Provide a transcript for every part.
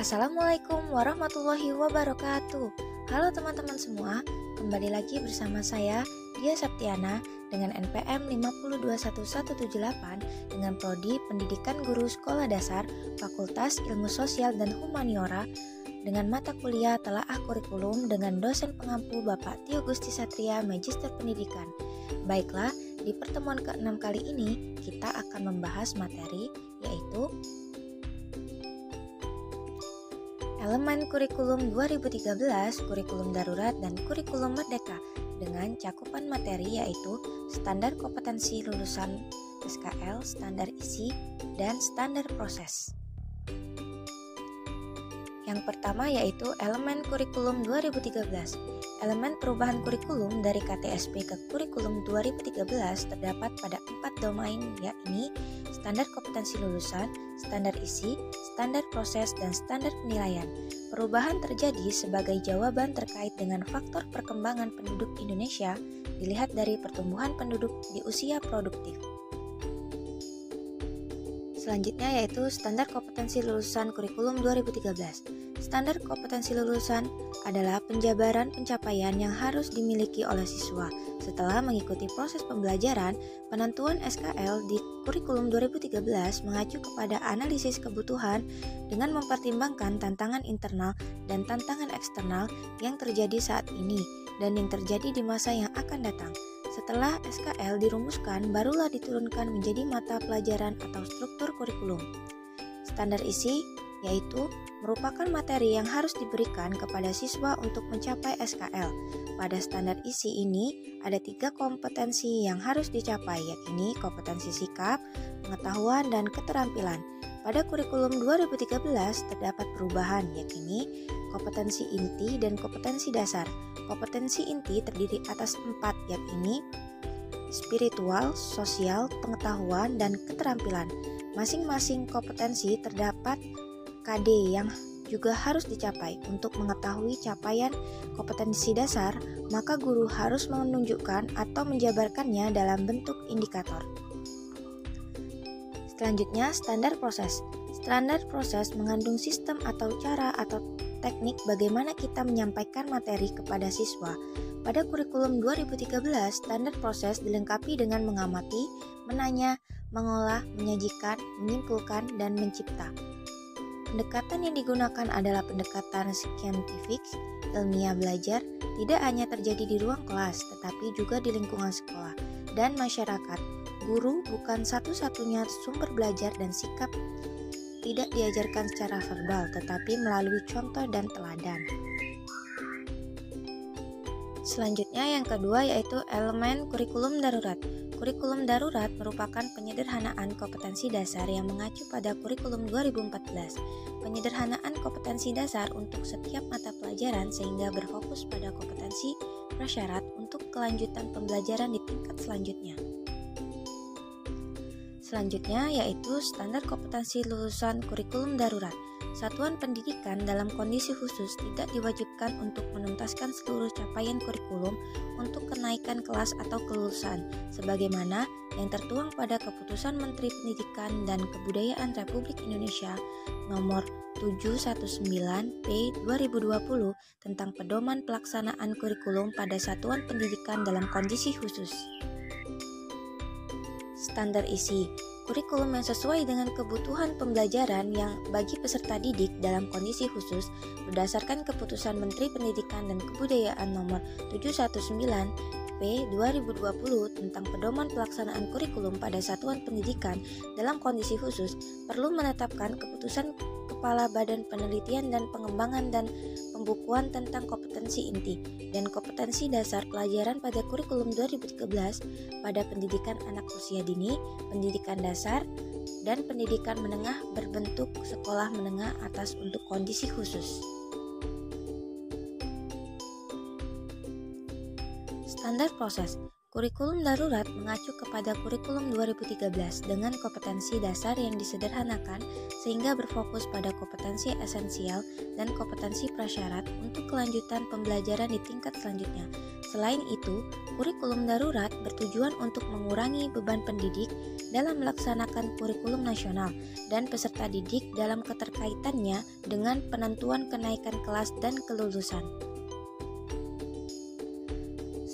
Assalamualaikum warahmatullahi wabarakatuh. Halo teman-teman semua, kembali lagi bersama saya Dia Septiana dengan NPM 5021178 dengan Prodi Pendidikan Guru Sekolah Dasar Fakultas Ilmu Sosial dan Humaniora dengan mata kuliah Telaah Kurikulum dengan dosen pengampu Bapak Tio Gusti Satria, Magister Pendidikan. Baiklah, di pertemuan ke-6 kali ini kita akan membahas materi yaitu Elemen Kurikulum 2013, Kurikulum Darurat, dan Kurikulum Merdeka dengan cakupan materi yaitu Standar Kompetensi Lulusan SKL, Standar Isi, dan Standar Proses. Yang pertama yaitu Elemen Kurikulum 2013. Elemen perubahan kurikulum dari KTSP ke Kurikulum 2013 terdapat pada 4 domain yakni Standar Kompetensi Lulusan, Standar Isi, Standar Proses, dan Standar Penilaian. Perubahan terjadi sebagai jawaban terkait dengan faktor perkembangan penduduk Indonesia dilihat dari pertumbuhan penduduk di usia produktif. Selanjutnya yaitu Standar Kompetensi Lulusan Kurikulum 2013. Standar kompetensi lulusan adalah penjabaran pencapaian yang harus dimiliki oleh siswa setelah mengikuti proses pembelajaran. Penentuan SKL di Kurikulum 2013 mengacu kepada analisis kebutuhan dengan mempertimbangkan tantangan internal dan tantangan eksternal yang terjadi saat ini dan yang terjadi di masa yang akan datang. Setelah SKL dirumuskan, barulah diturunkan menjadi mata pelajaran atau struktur kurikulum. Standar isi yaitu merupakan materi yang harus diberikan kepada siswa untuk mencapai SKL. Pada standar isi ini, ada 3 kompetensi yang harus dicapai, yakni kompetensi sikap, pengetahuan, dan keterampilan. Pada kurikulum 2013 terdapat perubahan, yakni kompetensi inti dan kompetensi dasar. Kompetensi inti terdiri atas 4, yakni spiritual, sosial, pengetahuan, dan keterampilan. Masing-masing kompetensi terdapat KD yang juga harus dicapai. Untuk mengetahui capaian kompetensi dasar, maka guru harus menunjukkan atau menjabarkannya dalam bentuk indikator. Selanjutnya, standar proses. Standar proses mengandung sistem atau cara atau teknik bagaimana kita menyampaikan materi kepada siswa. Pada kurikulum 2013, standar proses dilengkapi dengan mengamati, menanya, mengolah, menyajikan, menyimpulkan, dan mencipta. Pendekatan yang digunakan adalah pendekatan saintifik, ilmiah belajar, tidak hanya terjadi di ruang kelas, tetapi juga di lingkungan sekolah dan masyarakat. Guru bukan satu-satunya sumber belajar dan sikap tidak diajarkan secara verbal, tetapi melalui contoh dan teladan. Selanjutnya yang kedua yaitu elemen kurikulum darurat. Kurikulum darurat merupakan penyederhanaan kompetensi dasar yang mengacu pada kurikulum 2014. Penyederhanaan kompetensi dasar untuk setiap mata pelajaran sehingga berfokus pada kompetensi prasyarat untuk kelanjutan pembelajaran di tingkat selanjutnya. Selanjutnya yaitu standar kompetensi lulusan kurikulum darurat. Satuan pendidikan dalam kondisi khusus tidak diwajibkan untuk menuntaskan seluruh capaian kurikulum untuk kenaikan kelas atau kelulusan, sebagaimana yang tertuang pada Keputusan Menteri Pendidikan dan Kebudayaan Republik Indonesia Nomor 719/P 2020 tentang pedoman pelaksanaan kurikulum pada satuan pendidikan dalam kondisi khusus. Standar isi. Kurikulum yang sesuai dengan kebutuhan pembelajaran yang bagi peserta didik dalam kondisi khusus berdasarkan Keputusan Menteri Pendidikan dan Kebudayaan Nomor 719/P 2020 tentang pedoman pelaksanaan kurikulum pada satuan pendidikan dalam kondisi khusus perlu menetapkan keputusan Kepala Badan Penelitian dan Pengembangan dan Pembukuan tentang kompetensi inti dan kompetensi dasar pelajaran pada kurikulum 2013 pada pendidikan anak usia dini, pendidikan dasar, dan pendidikan menengah berbentuk sekolah menengah atas untuk kondisi khusus. Standar proses. Kurikulum darurat mengacu kepada kurikulum 2013 dengan kompetensi dasar yang disederhanakan sehingga berfokus pada kompetensi esensial dan kompetensi prasyarat untuk kelanjutan pembelajaran di tingkat selanjutnya. Selain itu, kurikulum darurat bertujuan untuk mengurangi beban pendidik dalam melaksanakan kurikulum nasional dan peserta didik dalam keterkaitannya dengan penentuan kenaikan kelas dan kelulusan.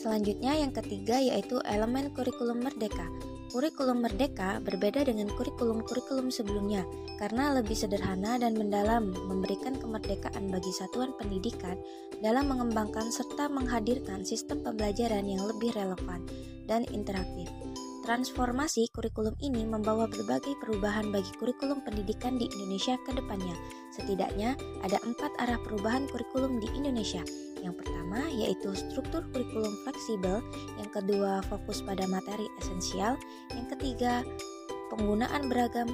Selanjutnya yang ketiga yaitu elemen kurikulum merdeka. Kurikulum merdeka berbeda dengan kurikulum-kurikulum sebelumnya karena lebih sederhana dan mendalam, memberikan kemerdekaan bagi satuan pendidikan dalam mengembangkan serta menghadirkan sistem pembelajaran yang lebih relevan dan interaktif. Transformasi kurikulum ini membawa berbagai perubahan bagi kurikulum pendidikan di Indonesia ke depannya. Setidaknya ada 4 arah perubahan kurikulum di Indonesia. Yang pertama yaitu struktur kurikulum fleksibel, yang kedua fokus pada materi esensial, yang ketiga penggunaan beragam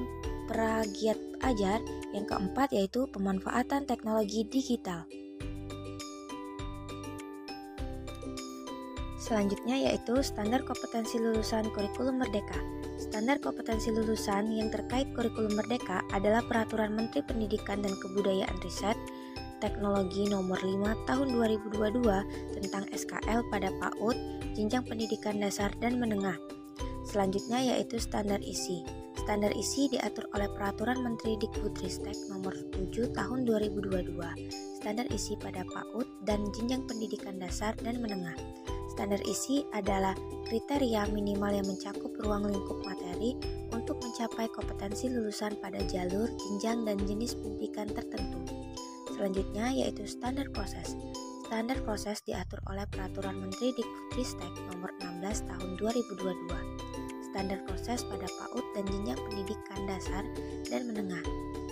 peragiat ajar, yang keempat yaitu pemanfaatan teknologi digital. Selanjutnya yaitu standar kompetensi lulusan kurikulum merdeka. Standar kompetensi lulusan yang terkait kurikulum merdeka adalah Peraturan Menteri Pendidikan dan Kebudayaan Riset Teknologi Nomor 5 Tahun 2022 tentang SKL pada PAUD, jenjang pendidikan dasar dan menengah. Selanjutnya yaitu standar isi. Standar isi diatur oleh Peraturan Menteri Dikbudristek Nomor 7 Tahun 2022. Standar isi pada PAUD dan jenjang pendidikan dasar dan menengah. Standar isi adalah kriteria minimal yang mencakup ruang lingkup materi untuk mencapai kompetensi lulusan pada jalur, jenjang, dan jenis pendidikan tertentu. Selanjutnya yaitu standar proses. Standar proses diatur oleh Peraturan Menteri Dikbudristek Nomor 16 Tahun 2022. Standar proses pada PAUD dan jenjang pendidikan dasar dan menengah.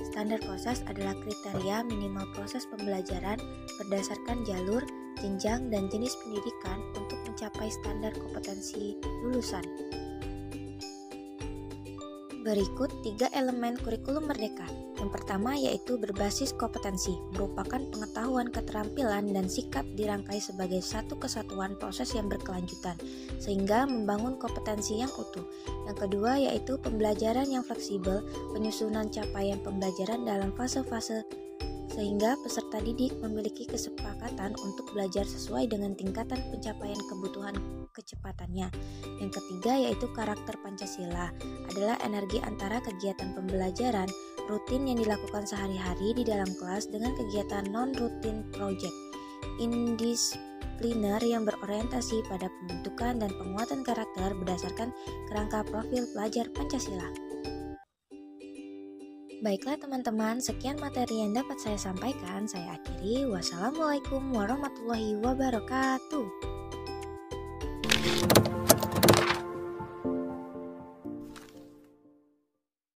Standar proses adalah kriteria minimal proses pembelajaran berdasarkan jalur, jenjang, dan jenis pendidikan untuk mencapai standar kompetensi lulusan. Berikut 3 elemen kurikulum merdeka. Yang pertama yaitu berbasis kompetensi, merupakan pengetahuan, keterampilan, dan sikap dirangkai sebagai satu kesatuan proses yang berkelanjutan, sehingga membangun kompetensi yang utuh. Yang kedua yaitu pembelajaran yang fleksibel, penyusunan capaian pembelajaran dalam fase-fase sehingga peserta didik memiliki kesepakatan untuk belajar sesuai dengan tingkatan pencapaian kebutuhan kecepatannya. Yang ketiga yaitu karakter Pancasila, adalah energi antara kegiatan pembelajaran rutin yang dilakukan sehari-hari di dalam kelas dengan kegiatan non-rutin project indisipliner yang berorientasi pada pembentukan dan penguatan karakter berdasarkan kerangka profil pelajar Pancasila. Baiklah teman-teman, sekian materi yang dapat saya sampaikan. Saya akhiri. Wassalamualaikum warahmatullahi wabarakatuh.